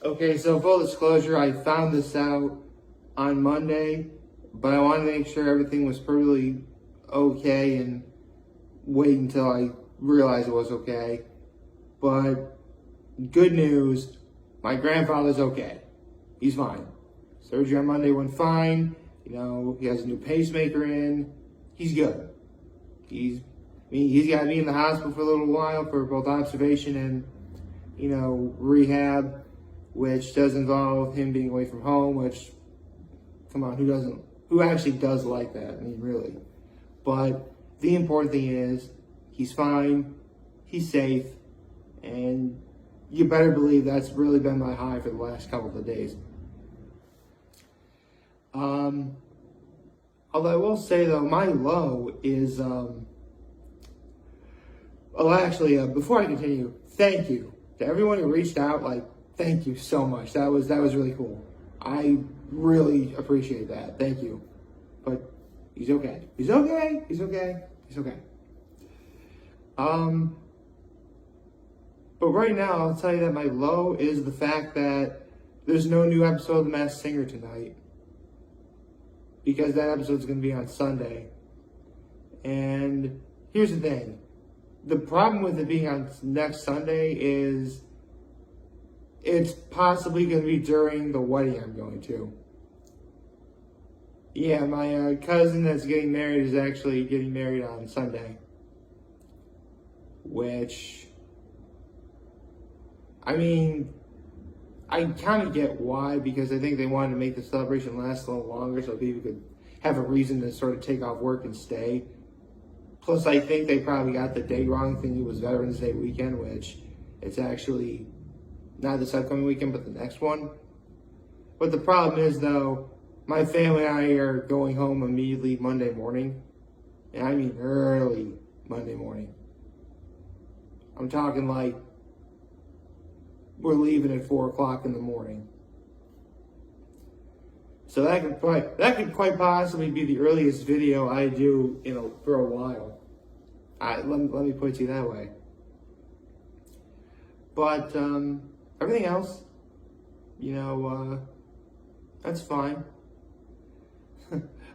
Okay, so full disclosure, I found this out on Monday, but I wanted to make sure everything was perfectly okay and wait until I realized it was okay. But good news, my grandfather's okay. He's fine. Surgery on Monday went fine. You know, he has a new pacemaker in. He's good. He's got to be in the hospital for a little while for both observation and, rehab, which does involve him being away from home, which, come on, who actually does like that? I mean, really. But the important thing is, he's fine, he's safe, and you better believe that's really been my high for the last couple of days. Although I will say though, my low is, before I continue, thank you to everyone who reached out. Thank you so much. That was really cool. I really appreciate that. Thank you. But he's okay. He's okay. He's okay. He's okay. But right now, I'll tell you that my low is the fact that there's no new episode of The Masked Singer tonight, because that episode's going to be on Sunday. And here's the thing. The problem with it being on next Sunday is it's possibly going to be during the wedding I'm going to. Yeah, my cousin that's getting married is actually getting married on Sunday. Which, I kind of get why, because I think they wanted to make the celebration last a little longer so people could have a reason to sort of take off work and stay. Plus, I think they probably got the date wrong, thinking it was Veterans Day weekend, which it's actually not this upcoming weekend, but the next one. But the problem is, though, my family and I are going home immediately Monday morning. And I mean early Monday morning. I'm talking we're leaving at 4 o'clock in the morning. So that could quite possibly be the earliest video I do for a while. Let me put it to you that way. But everything else, that's fine.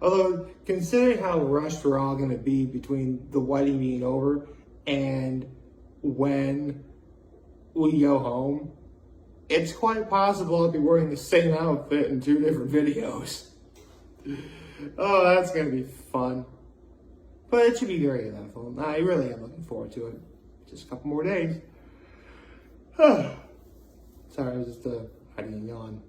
Although, considering how rushed we're all going to be between the wedding being over and when we go home, it's quite possible I'll be wearing the same outfit in 2 different videos. Oh, that's going to be fun. But it should be very eventful. I really am looking forward to it. Just a couple more days. Sorry, I was just hiding a yawn.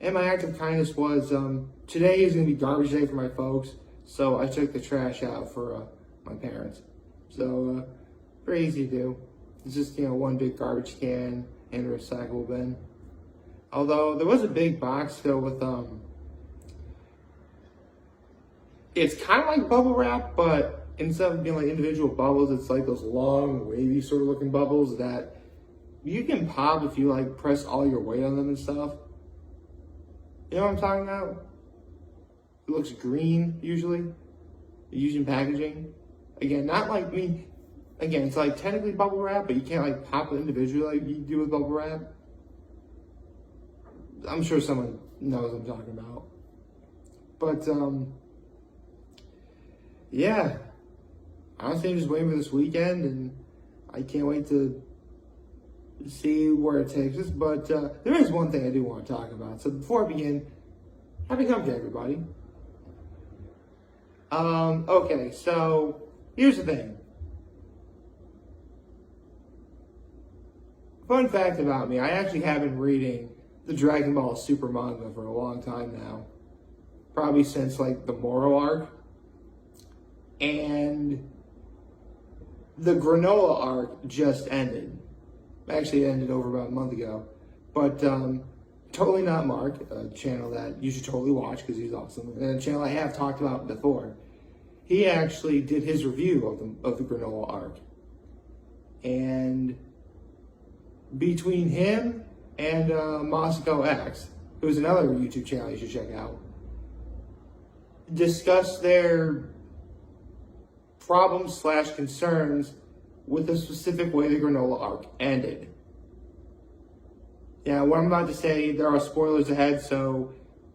And my act of kindness was, today is going to be garbage day for my folks, so I took the trash out for my parents. So, pretty easy to do. It's just, one big garbage can and a recyclable bin. Although, there was a big box filled with, it's kind of like bubble wrap, but instead of being like individual bubbles, it's like those long, wavy sort of looking bubbles that you can pop if you press all your weight on them and stuff. You know what I'm talking about? It looks green, usually. Using packaging. Again, again, it's technically bubble wrap, but you can't pop it individually like you do with bubble wrap. I'm sure someone knows what I'm talking about. But, yeah. Honestly, I'm just waiting for this weekend, and I can't wait to see where it takes us. But there is one thing I do want to talk about. So before I begin, happy Hump Day, everybody. Okay, so here's the thing. Fun fact about me, I actually have been reading the Dragon Ball Super Manga for a long time now. Probably since the Granolah Arc. And the Granolah Arc just ended. Actually, it ended over about a month ago. But Totally Not Mark, a channel that you should totally watch because he's awesome, and a channel I have talked about before, he actually did his review of the Granolah Arc. And between him and Moscow X, who's another YouTube channel you should check out, discuss their problems / concerns with the specific way the Granolah Arc ended. Now, what I'm about to say, there are spoilers ahead, so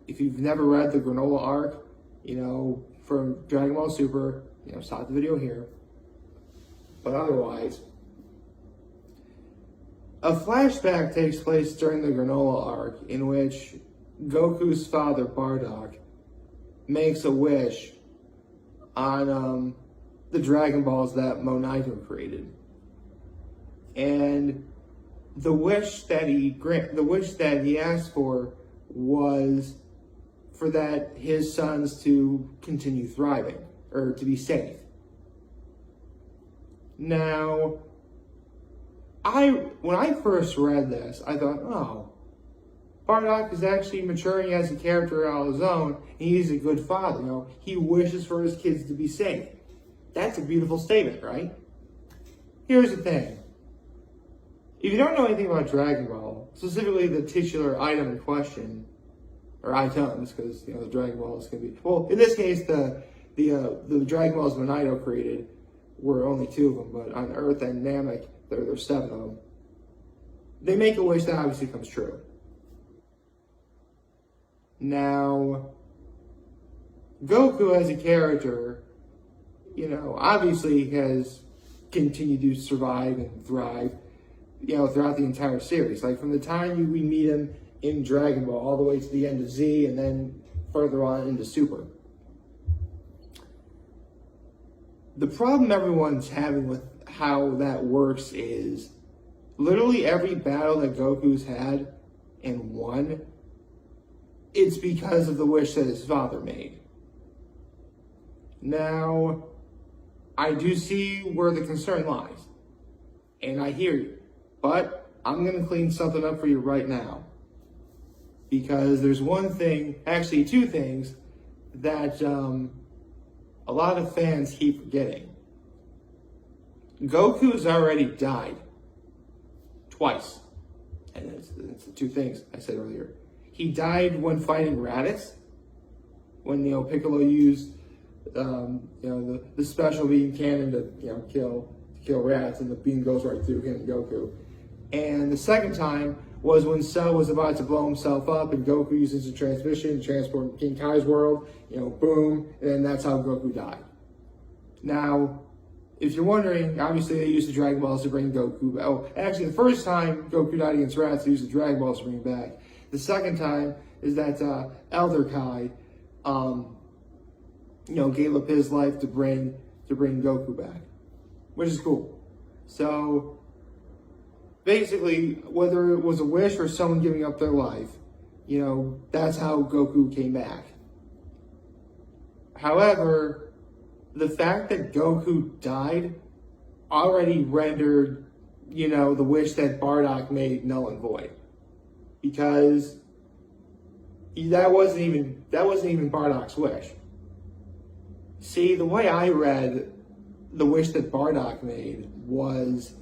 if you've never read the Granolah Arc, from Dragon Ball Super, stop the video here. But otherwise, a flashback takes place during the Granolah Arc in which Goku's father, Bardock, makes a wish on the Dragon Balls that Monito created. And the wish that he asked for was for that his sons to continue thriving, or to be safe. Now, when I first read this, I thought, oh, Bardock is actually maturing as a character on his own, and he's a good father. He wishes for his kids to be safe. That's a beautiful statement, right? Here's the thing. If you don't know anything about Dragon Ball, specifically the titular item in question, or items, because the Dragon Balls can be, well, in this case, the Dragon Balls Monito created were only 2 of them, but on Earth and Namek, there's 7 of them. They make a wish that obviously comes true. Now, Goku as a character, obviously has continued to survive and thrive, throughout the entire series. Like from the time we meet him in Dragon Ball all the way to the end of Z and then further on into Super. The problem everyone's having with how that works is literally every battle that Goku's had and won, it's because of the wish that his father made. Now, I do see where the concern lies, and I hear you, but I'm going to clean something up for you right now. Because there's one thing, actually 2 things, that a lot of fans keep forgetting. Goku's already died. Twice. And it's the 2 things I said earlier. He died when fighting Raditz, when Piccolo used the special beam cannon to kill Raditz, and the beam goes right through him and Goku. And the second time was when Cell was about to blow himself up, and Goku uses the transmission to transport King Kai's world. Boom, and that's how Goku died. Now, if you're wondering, obviously they used the Dragon Balls to bring Goku back. Oh, actually, the first time Goku died against Raditz, they used the Dragon Balls to bring him back. The second time is that Elder Kai, gave up his life to bring Goku back, which is cool. So basically, whether it was a wish or someone giving up their life, that's how Goku came back. However, the fact that Goku died already rendered, the wish that Bardock made null and void. Because that wasn't even Bardock's wish. See, the way I read the wish that Bardock made was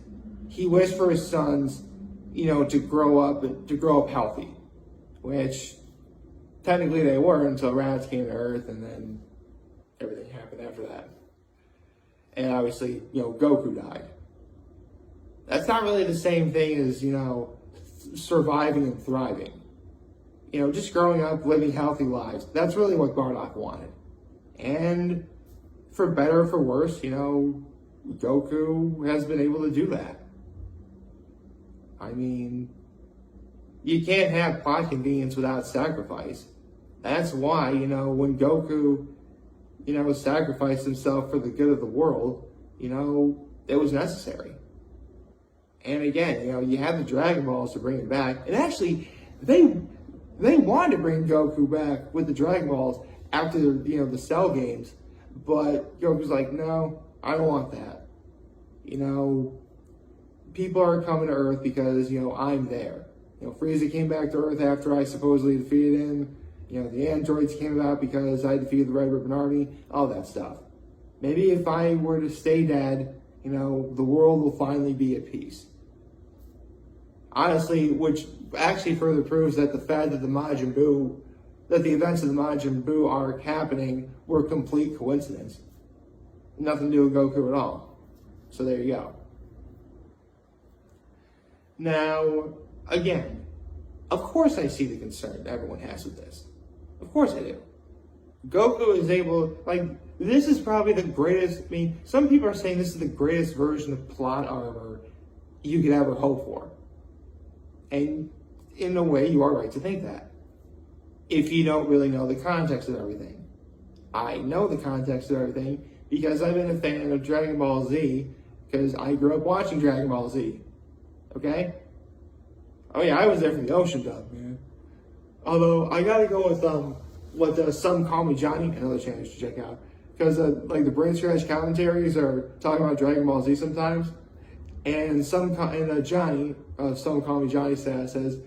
he wished for his sons, to grow up healthy, which technically they were until Raditz came to Earth, and then everything happened after that. And obviously, Goku died. That's not really the same thing as, surviving and thriving. Just growing up, living healthy lives. That's really what Bardock wanted. And for better or for worse, Goku has been able to do that. I mean, you can't have plot convenience without sacrifice. That's why, when Goku, sacrificed himself for the good of the world, it was necessary. And again, you have the Dragon Balls to bring him back. And actually, they wanted to bring Goku back with the Dragon Balls after, the Cell games. But Goku's like, no, I don't want that. People are coming to Earth because, I'm there. Frieza came back to Earth after I supposedly defeated him. The androids came about because I defeated the Red Ribbon Army, all that stuff. Maybe if I were to stay dead, the world will finally be at peace. Honestly, which actually further proves that the fact that the events of the Majin Buu arc happening were a complete coincidence. Nothing to do with Goku at all. So there you go. Now, again, Of course I see the concern everyone has with this. Of course I do. Goku is able, like, this is probably the greatest, I mean, some people are saying this is the greatest version of plot armor you could ever hope for. And in a way, you are right to think that. If you don't really know the context of everything. I know the context of everything because I've been a fan of Dragon Ball Z because I grew up watching Dragon Ball Z. Okay? Oh yeah, I was there for the Ocean dub, man. Although, I gotta go with, what Some Call Me Johnny, another channel you should check out. Because, like, the Brain Scratch commentaries are talking about Dragon Ball Z sometimes. And Johnny, Some Call Me Johnny says,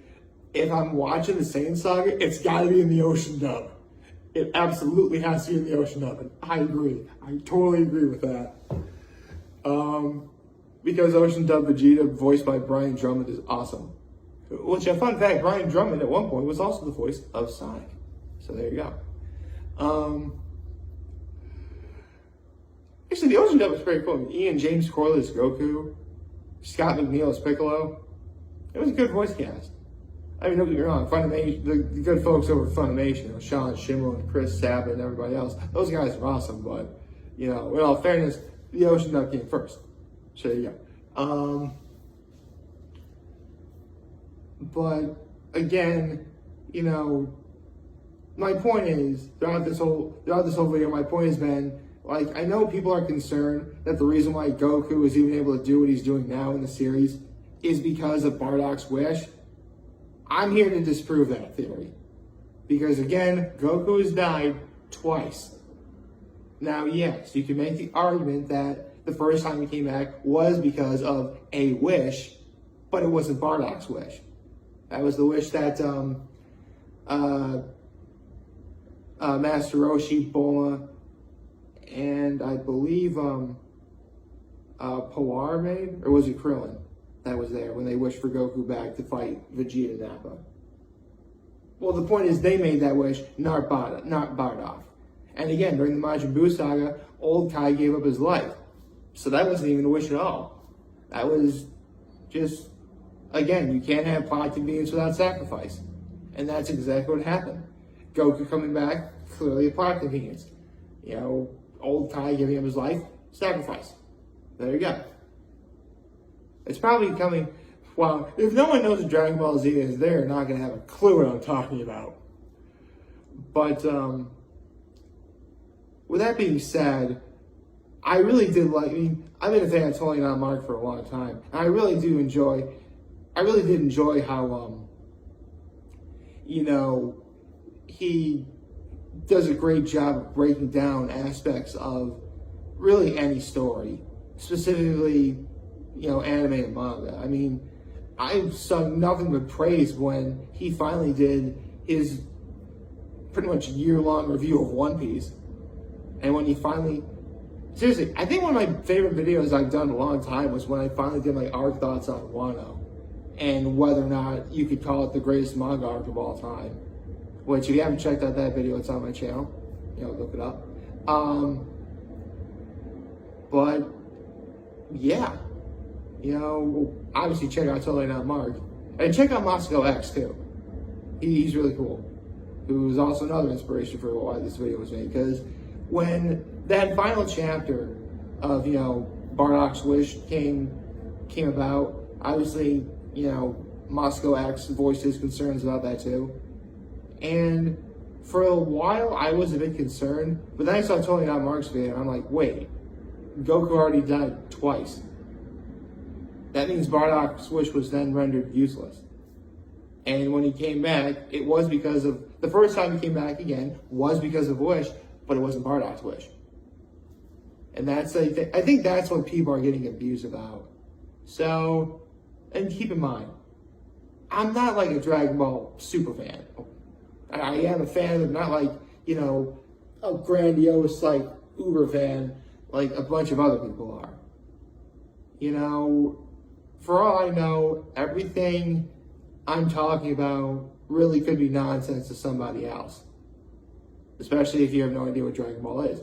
if I'm watching the Saiyan Saga, it's gotta be in the Ocean dub. It absolutely has to be in the Ocean dub. And I agree. I totally agree with that. Because Ocean dub Vegeta, voiced by Brian Drummond, is awesome. Which, a fun fact, Brian Drummond at one point was also the voice of Sonic. So there you go. Actually, the Ocean dub was pretty cool. Ian James Corley as Goku, Scott McNeil as Piccolo. It was a good voice cast. I mean, don't get me wrong, Funimation, the good folks over at Funimation, Sean Schemmel and Chris Sabat and everybody else, those guys are awesome, but, in all fairness, the Ocean dub came first. So there you go. But, again, my point is, throughout this whole video, my point has been, like, I know people are concerned that the reason why Goku is even able to do what he's doing now in the series is because of Bardock's wish. I'm here to disprove that theory. Because, again, Goku has died twice. Now, yes, you can make the argument that the first time he came back was because of a wish, but it wasn't Bardock's wish. That was the wish that Master Roshi, Bulma, and I believe Polar made, or was it Krillin that was there when they wished for Goku back to fight Vegeta and Nappa? Well, the point is they made that wish, not Bardock. And again, during the Majin Buu saga, old Kai gave up his life. So that wasn't even a wish at all. That was just, again, you can't have plot convenience without sacrifice. And that's exactly what happened. Goku coming back, clearly a plot convenience. Old Kai giving up his life, sacrifice. There you go. It's probably coming, well, if no one knows what Dragon Ball Z is, they're not going to have a clue what I'm talking about. But, with that being said, I really did I've been a fan of Totally Not Mark for a long time. And I really did enjoy how, he does a great job of breaking down aspects of really any story, specifically, anime and manga. I mean, I've sung nothing but praise when he finally did his pretty much year-long review of One Piece. And when he finally, seriously, I think one of my favorite videos I've done in a long time was when I finally did my arc thoughts on Wano and whether or not you could call it the greatest manga arc of all time. Which, if you haven't checked out that video, it's on my channel. Look it up. But, yeah. Obviously check out Totally Not Mark. And check out Moscow X, too. He's really cool. Who's also another inspiration for why this video was made. Because when that final chapter of, Bardock's wish came about, obviously, Moscow X voiced his concerns about that, too. And for a while, I was a bit concerned, but then I saw Totally Not Mark's video, and I'm like, wait, Goku already died twice. That means Bardock's wish was then rendered useless. And when he came back, it was because of, the first time he came back again, was because of wish, but it wasn't Bardock's wish. And that's, I think that's what people are getting abused about. So, and keep in mind, I'm not like a Dragon Ball Super fan. I am a fan of, not like, a grandiose, like, uber fan, like a bunch of other people are. For all I know, everything I'm talking about really could be nonsense to somebody else. Especially if you have no idea what Dragon Ball is.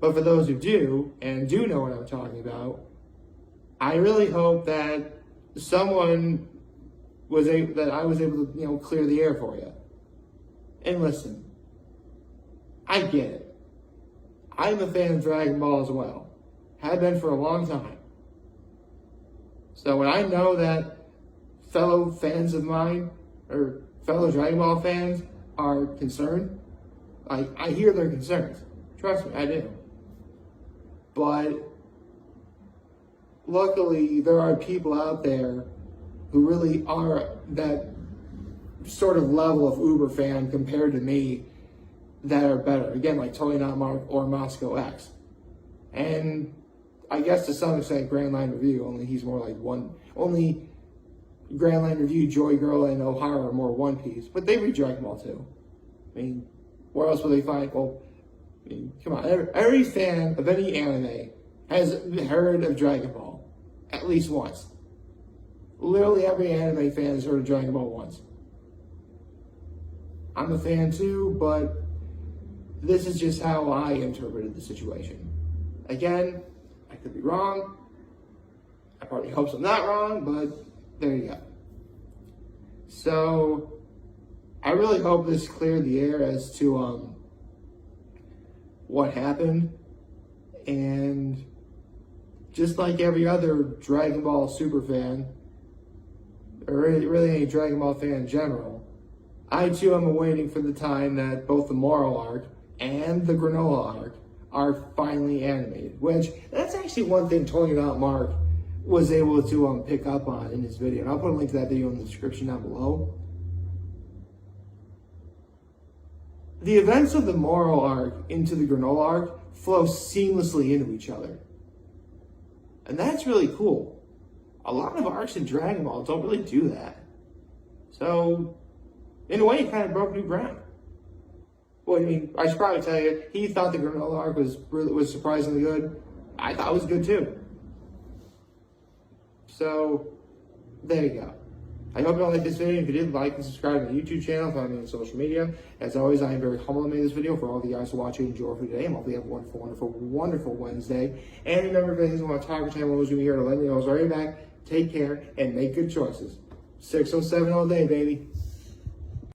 But for those who do, and do know what I'm talking about, I really hope that someone I was able to, clear the air for you. And listen, I get it. I'm a fan of Dragon Ball as well. Have been for a long time. So when I know that fellow fans of mine, or fellow Dragon Ball fans, are concerned, I hear their concerns. Trust me, I do. But luckily, there are people out there who really are that sort of level of Uber fan compared to me that are better. Again, like Totally Not Mark or Moscow X. And I guess to some extent, Grand Line Review, only he's more like only Grand Line Review, Joy Girl, and O'Hara are more One Piece. But they read Dragon Ball too. I mean, where else will they find? Well, I mean, come on. Every fan of any anime has heard of Dragon Ball at least once. Literally every anime fan has heard of Dragon Ball once. I'm a fan too, but this is just how I interpreted the situation. Again, I could be wrong. I probably hope I'm not wrong, but there you go. So, I really hope this cleared the air as to what happened. And just like every other Dragon Ball Super fan, or really any Dragon Ball fan in general, I too am awaiting for the time that both the Moral Arc and the Granolah Arc are finally animated. Which, that's actually one thing Totally Not Mark was able to pick up on in his video. And I'll put a link to that video in the description down below. The events of the Moral Arc into the Granolah Arc flow seamlessly into each other. And that's really cool. A lot of arcs in Dragon Ball don't really do that. So, in a way, it kind of broke new ground. Well, I mean, I should probably tell you, he thought the Granolah Arc was surprisingly good. I thought it was good too. So, there you go. I hope you all liked this video. If you did, like and subscribe to the YouTube channel, find me on social media. As always, I am very humbled to make this video for all of you guys to watch and enjoy for today. And hopefully you have a wonderful, wonderful, wonderful Wednesday. And remember, if anything you want to talk about, channel, always going to be here to let me know. I was already back. Take care and make good choices. 607 all day, baby.